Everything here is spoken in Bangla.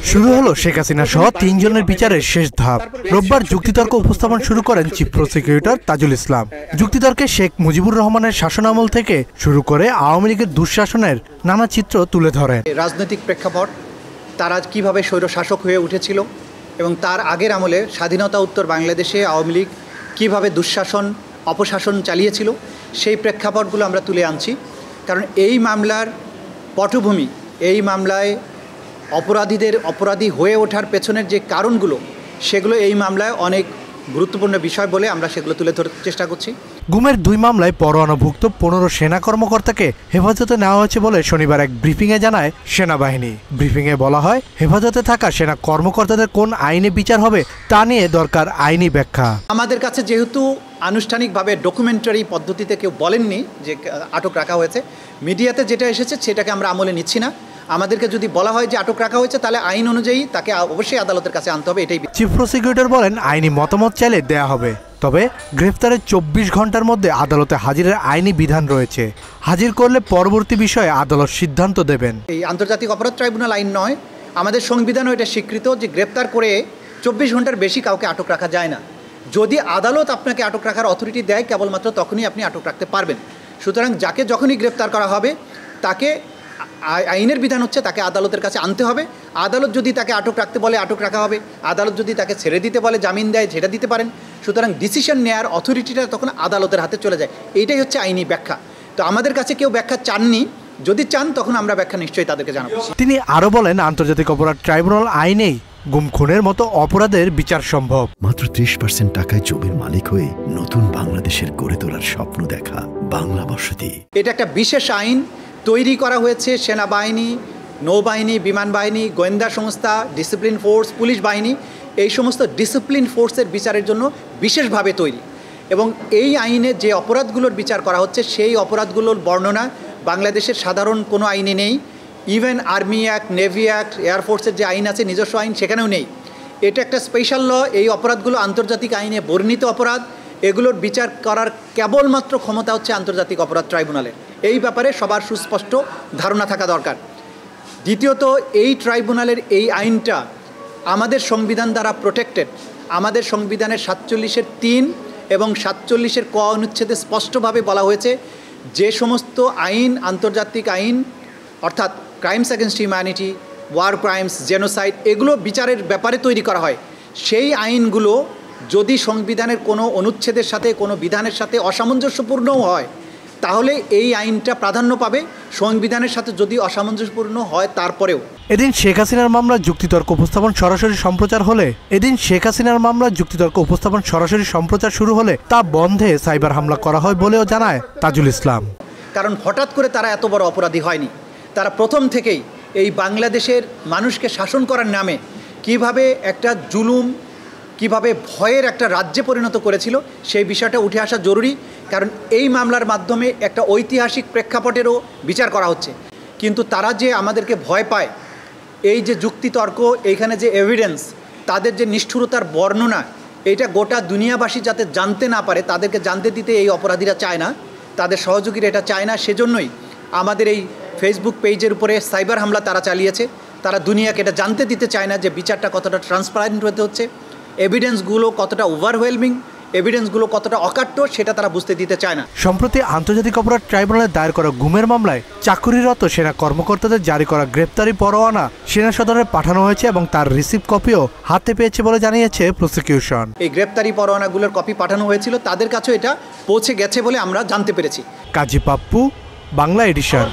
শুরু হলো শেখ হাসিনা সহ ৩ জনের বিচারের শেষ ধাপ। রোববার যুক্তিতর্ক উপস্থাপন শুরু করেন চিফ প্রসিকিউটর তাজুল ইসলাম। যুক্তিতর্কে শেখ মুজিবুর রহমানের শাসনামল থেকে শুরু করে আওয়ামী লীগের দুঃশাসনের নানা চিত্র তুলে ধরেন। রাজনৈতিক প্রেক্ষাপট, তারা কিভাবে স্বৈরশাসক হয়ে উঠেছিল এবং তার আগের আমলে স্বাধীনতা উত্তর বাংলাদেশে আওয়ামী লীগ কীভাবে দুঃশাসন অপশাসন চালিয়েছিল, সেই প্রেক্ষাপটগুলো আমরা তুলে আনছি। কারণ এই মামলার পটভূমি, এই মামলায় অপরাধী হয়ে ওঠার পেছনের যে কারণগুলো, সেগুলো এই মামলায় অনেক গুরুত্বপূর্ণ বিষয় বলে আমরা সেগুলো তুলে ধরার চেষ্টা করছি। গুমের ২ মামলায় পরোয়ানাভুক্ত ১৫ সেনা কর্মকর্তাকে হেফাজতে নেওয়া হয়েছে বলে শনিবার এক ব্রিফিংয়ে জানায় সেনাবাহিনী। ব্রিফিংয়ে বলা হয়, হেফাজতে থাকা সেনা কর্মকর্তাদের কোন আইনে বিচার হবে তা নিয়ে দরকার আইনি ব্যাখ্যা। আমাদের কাছে যেহেতু আনুষ্ঠানিকভাবে ডকুমেন্টারি পদ্ধতিতে কেউ বলেননি যে আটক রাখা হয়েছে, মিডিয়াতে যেটা এসেছে সেটাকে আমরা আমলে নিচ্ছি না। আমাদেরকে যদি বলা হয় যে আটক রাখা হয়েছে, তাহলে আইন অনুযায়ী তাকে অবশ্যই আদালতের কাছে আনতে হবে, এটাই। চিফ প্রসিকিউটর বলেন, আইনি মতামত চাইলে দেয়া হবে, তবে গ্রেফতারের ২৪ ঘন্টার মধ্যে আদালতে হাজিরের আইনি বিধান রয়েছে। হাজির করলে পরবর্তী বিষয়ে আদালত সিদ্ধান্ত দেবেন। এই আন্তর্জাতিক অপরাধ ট্রাইব্যুনাল আইন নয়, আমাদের সংবিধানও এটা স্বীকৃত যে গ্রেপ্তার করে ২৪ ঘন্টার বেশি কাউকে আটক রাখা যায় না। যদি আদালত আপনাকে আটক রাখার অথরিটি দেয়, কেবলমাত্র তখনই আপনি আটক রাখতে পারবেন। সুতরাং যাকে যখনই গ্রেপ্তার করা হবে, তাকে আইনের বিধান হচ্ছে তাকে আদালতের কাছে আনতে হবে। আদালত যদি তাকে আটক রাখতে বলে আটক রাখা হবে, আদালত যদি তাকে ছেড়ে দিতে বলে, জামিন দেয়, সেটা দিতে পারেন। সুতরাং ডিসিশন নেওয়ার অথরিটিটা তখন আদালতের হাতে চলে যায়। এইটাই হচ্ছে আইনি ব্যাখ্যা। তো আমাদের কাছে কেউ ব্যাখ্যা চাননি, যদি চান তখন আমরা ব্যাখ্যা নিশ্চয়ই তাদেরকে জানাবো। তিনি আরও বলেন, আন্তর্জাতিক অপরাধ ট্রাইব্যুনাল আইনেই গুম খুনের মতো অপরাধের বিচার সম্ভব। মাত্র ৩০% টাকায় জমির মালিক হয়ে নতুন বাংলাদেশের গড়ে তোলার স্বপ্ন দেখা বাংলা বসতি। এটা একটা বিশেষ আইন তৈরি করা হয়েছে সেনাবাহিনী, নৌবাহিনী, বিমান বাহিনী, গোয়েন্দা সংস্থা, ডিসিপ্লিন ফোর্স, পুলিশ বাহিনী, এই সমস্ত ডিসিপ্লিন ফোর্সের বিচারের জন্য বিশেষভাবে তৈরি। এবং এই আইনে যে অপরাধগুলোর বিচার করা হচ্ছে, সেই অপরাধগুলোর বর্ণনা বাংলাদেশের সাধারণ কোনো আইনে নেই। Even army act, navy act, এয়ারফোর্সের যে আইন আছে, নিজস্ব আইন, সেখানেও নেই। এটা একটা স্পেশাল ল। এই অপরাধগুলো আন্তর্জাতিক আইনে বর্ণিত অপরাধ। এগুলোর বিচার করার কেবলমাত্র ক্ষমতা হচ্ছে আন্তর্জাতিক অপরাধ ট্রাইব্যুনালের। এই ব্যাপারে সবার সুস্পষ্ট ধারণা থাকা দরকার। দ্বিতীয়ত, এই ট্রাইব্যুনালের এই আইনটা আমাদের সংবিধান দ্বারা প্রোটেক্টেড। আমাদের সংবিধানের ৪৭-এর ৩ এবং ৪৭-এর ক অনুচ্ছেদে স্পষ্টভাবে বলা হয়েছে, যে সমস্ত আইন, আন্তর্জাতিক আইন অর্থাৎ crimes against humanity, war crimes, genocide, এগুলো বিচারের ব্যাপারে তৈরি করা হয়। সেই আইনগুলো যদি সংবিধানের কোনো অনুচ্ছেদের সাথে, কোনো বিধানের সাথে অসামঞ্জস্যপূর্ণও হয়, তাহলে এই আইনটা প্রাধান্য পাবে। সংবিধানের সাথে যদি অসামঞ্জস্যপূর্ণ হয় তারপরেও। এদিন শেখ হাসিনার মামলা যুক্তিতর্ক উপস্থাপন সরাসরি সম্প্রচার শুরু হলে তা বন্ধে সাইবার হামলা করা হয় বলেও জানায় তাজুল ইসলাম। কারণ হঠাৎ করে তারা এত বড় অপরাধী হয়নি। তারা প্রথম থেকেই এই বাংলাদেশের মানুষকে শাসন করার নামে কিভাবে একটা জুলুম, কিভাবে ভয়ের একটা রাজ্যে পরিণত করেছিল, সেই বিষয়টা উঠে আসা জরুরি। কারণ এই মামলার মাধ্যমে একটা ঐতিহাসিক প্রেক্ষাপটেরও বিচার করা হচ্ছে। কিন্তু তারা যে আমাদেরকে ভয় পায়, এই যে যুক্তিতর্ক, এইখানে যে এভিডেন্স, তাদের যে নিষ্ঠুরতার বর্ণনা, এইটা গোটা দুনিয়াবাসী যাতে জানতে না পারে, তাদেরকে জানতে দিতে এই অপরাধীরা চায় না, তাদের সহযোগীরা এটা চায় না। সেজন্যই আমাদের এই ফেসবুক পেজের উপরে সাইবার হামলা তারা চালিয়েছে। তারা দুনিয়াকে এটা জানতে দিতে চায় না যে বিচারটা কতটা ট্রান্সপারেন্ট হতে হচ্ছে, এভিডেন্সগুলো কতটা ওভারওয়েলমিং, এভিডেন্সগুলো কতটা অকাট্য, সেটা তারা বুঝতে দিতে চায় না। সম্প্রতি আন্তর্জাতিক অপরাধ ট্রাইব্যুনালে দায়ের করা গুমের মামলায় চাকুরিরত সেনা কর্মকর্তাদের জারি করা গ্রেপ্তারি পরোয়ানা সেনা সদরে পাঠানো হয়েছে এবং তার রিসিভ কপিও হাতে পেয়েছে বলে জানিয়েছে প্রসিকিউশন। এই গ্রেপ্তারি পরোয়ানাগুলোর কপি পাঠানো হয়েছিল, তাদের কাছেও এটা পৌঁছে গেছে বলে আমরা জানতে পেরেছি। কাজী পাপ্পু, বাংলা এডিশন।